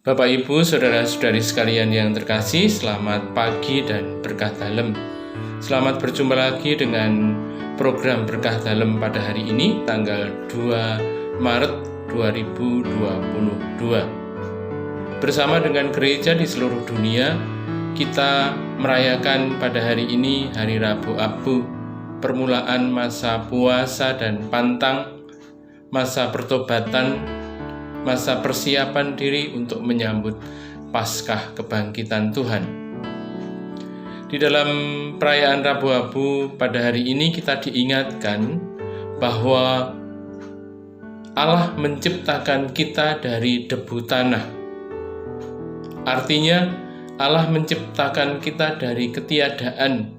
Bapak, Ibu, Saudara-saudari sekalian yang terkasih, selamat pagi dan berkah dalem. Selamat berjumpa lagi dengan program Berkah Dalem pada hari ini, tanggal 2 Maret 2022. Bersama dengan gereja di seluruh dunia, kita merayakan pada hari ini Hari Rabu Abu, permulaan masa puasa dan pantang, masa pertobatan, masa persiapan diri untuk menyambut Paskah kebangkitan Tuhan. Di dalam perayaan Rabu Abu pada hari ini kita diingatkan bahwa Allah menciptakan kita dari debu tanah. Artinya Allah menciptakan kita dari ketiadaan,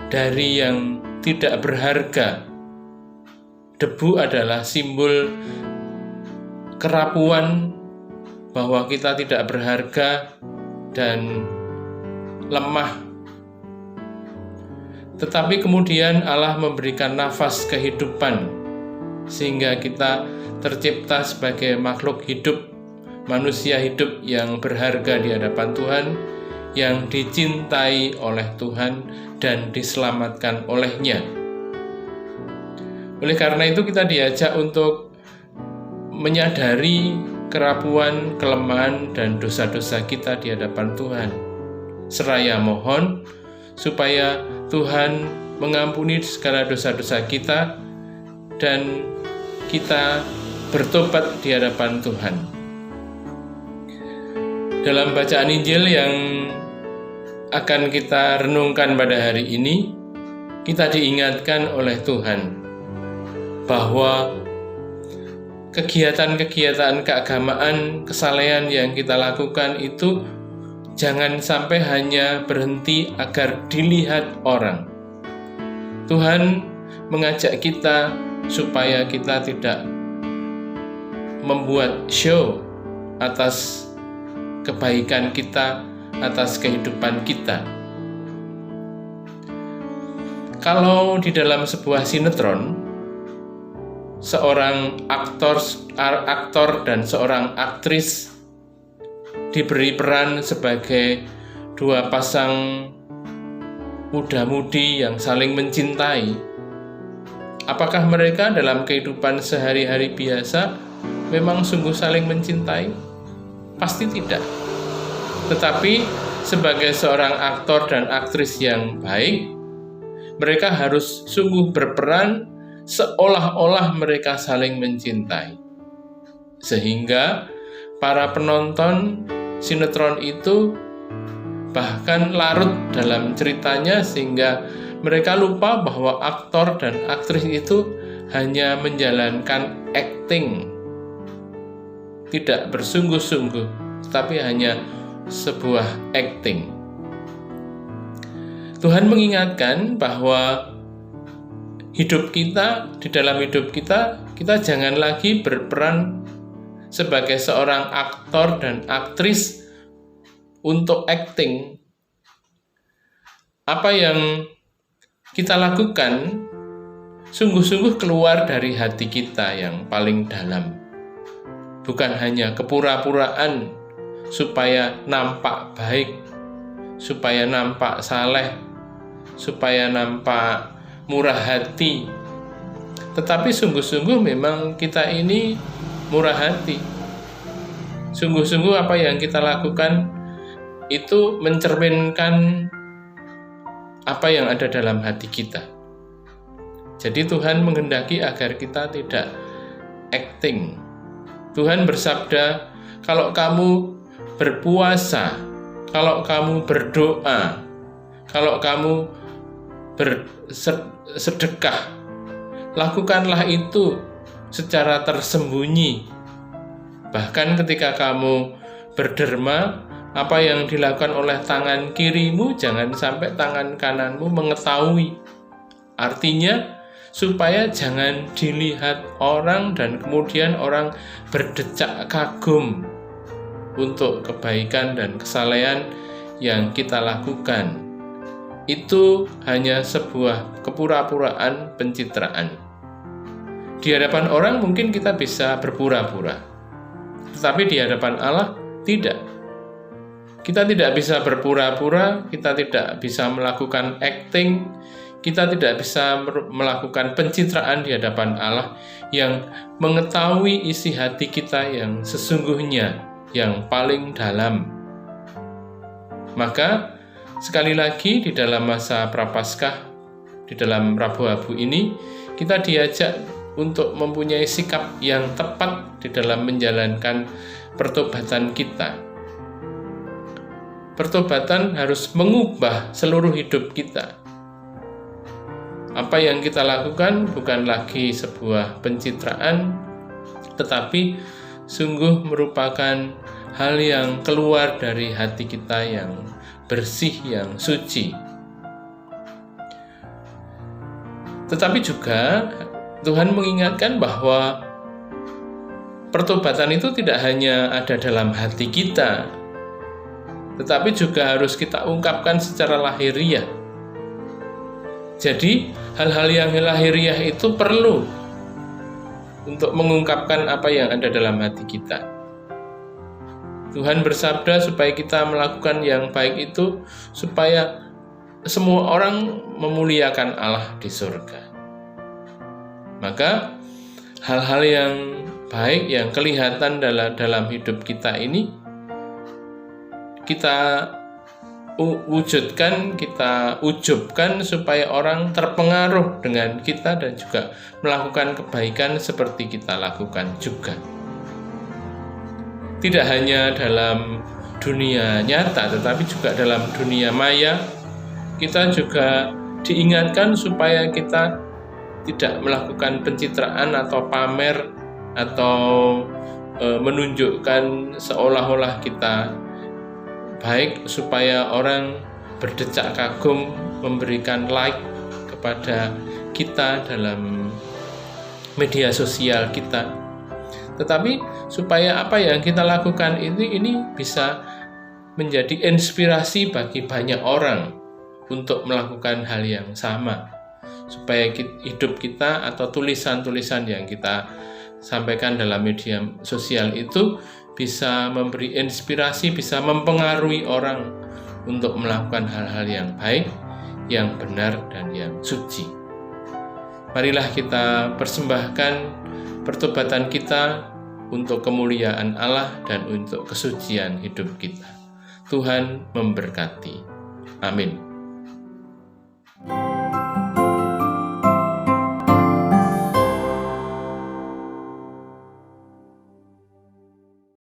dari yang tidak berharga. Debu adalah simbol kerapuan, bahwa kita tidak berharga dan lemah. Tetapi kemudian Allah memberikan nafas kehidupan sehingga kita tercipta sebagai makhluk hidup, manusia hidup yang berharga di hadapan Tuhan, yang dicintai oleh Tuhan dan diselamatkan oleh-Nya. Oleh karena itu kita diajak untuk menyadari kerapuan, kelemahan, dan dosa-dosa kita di hadapan Tuhan. Seraya mohon supaya Tuhan mengampuni segala dosa-dosa kita dan kita bertobat di hadapan Tuhan. Dalam bacaan Injil yang akan kita renungkan pada hari ini, kita diingatkan oleh Tuhan bahwa kegiatan-kegiatan keagamaan, kesalehan yang kita lakukan itu jangan sampai hanya berhenti agar dilihat orang. Tuhan mengajak kita supaya kita tidak membuat show atas kebaikan kita, atas kehidupan kita. Kalau di dalam sebuah sinetron, seorang aktor dan seorang aktris diberi peran sebagai dua pasang muda-mudi yang saling mencintai. Apakah mereka dalam kehidupan sehari-hari biasa memang sungguh saling mencintai? Pasti tidak. Tetapi sebagai seorang aktor dan aktris yang baik, mereka harus sungguh berperan seolah-olah mereka saling mencintai. Sehingga para penonton sinetron itu bahkan larut dalam ceritanya sehingga mereka lupa bahwa aktor dan aktris itu hanya menjalankan acting. Tidak bersungguh-sungguh, tetapi hanya sebuah acting. Tuhan mengingatkan bahwa hidup kita, di dalam hidup kita jangan lagi berperan sebagai seorang aktor dan aktris untuk acting. Apa yang kita lakukan sungguh-sungguh keluar dari hati kita yang paling dalam. Bukan hanya kepura-puraan supaya nampak baik, supaya nampak saleh, supaya nampak murah hati, tetapi sungguh-sungguh memang kita ini murah hati. Sungguh-sungguh apa yang kita lakukan itu mencerminkan apa yang ada dalam hati kita. Jadi Tuhan menghendaki agar kita tidak acting. Tuhan bersabda, kalau kamu berpuasa, kalau kamu berdoa, kalau kamu bersedekah, lakukanlah itu secara tersembunyi. Bahkan ketika kamu berderma, apa yang dilakukan oleh tangan kirimu jangan sampai tangan kananmu mengetahui. Artinya supaya jangan dilihat orang dan kemudian orang berdecak kagum untuk kebaikan dan kesalehan yang kita lakukan. Itu hanya sebuah kepura-puraan pencitraan. Di hadapan orang mungkin kita bisa berpura-pura, tetapi di hadapan Allah Tidak. Kita tidak bisa berpura-pura, kita tidak bisa melakukan acting, kita tidak bisa melakukan pencitraan di hadapan Allah yang mengetahui isi hati kita yang sesungguhnya, yang paling dalam. Maka sekali lagi di dalam masa Prapaskah, di dalam Rabu Abu ini, kita diajak untuk mempunyai sikap yang tepat di dalam menjalankan pertobatan kita. Pertobatan harus mengubah seluruh hidup kita. Apa yang kita lakukan bukan lagi sebuah pencitraan, tetapi sungguh merupakan hal yang keluar dari hati kita yang bersih, yang suci. Tetapi juga Tuhan mengingatkan bahwa pertobatan itu tidak hanya ada dalam hati kita, tetapi juga harus kita ungkapkan secara lahiriah. Jadi, hal-hal yang lahiriah itu perlu untuk mengungkapkan apa yang ada dalam hati kita. Tuhan bersabda supaya kita melakukan yang baik itu, supaya semua orang memuliakan Allah di surga. Maka, hal-hal yang baik yang kelihatan dalam hidup kita ini, kita wujudkan, kita ujubkan supaya orang terpengaruh dengan kita dan juga melakukan kebaikan seperti kita lakukan juga. Tidak hanya dalam dunia nyata, tetapi juga dalam dunia maya, kita juga diingatkan supaya kita tidak melakukan pencitraan atau pamer atau menunjukkan seolah-olah kita baik supaya orang berdecak kagum, memberikan like kepada kita dalam media sosial kita. Tetapi supaya apa yang kita lakukan ini bisa menjadi inspirasi bagi banyak orang untuk melakukan hal yang sama, supaya hidup kita atau tulisan-tulisan yang kita sampaikan dalam media sosial itu bisa memberi inspirasi, bisa mempengaruhi orang untuk melakukan hal-hal yang baik, yang benar, dan yang suci. Marilah kita persembahkan pertobatan kita untuk kemuliaan Allah dan untuk kesucian hidup kita. Tuhan memberkati. Amin.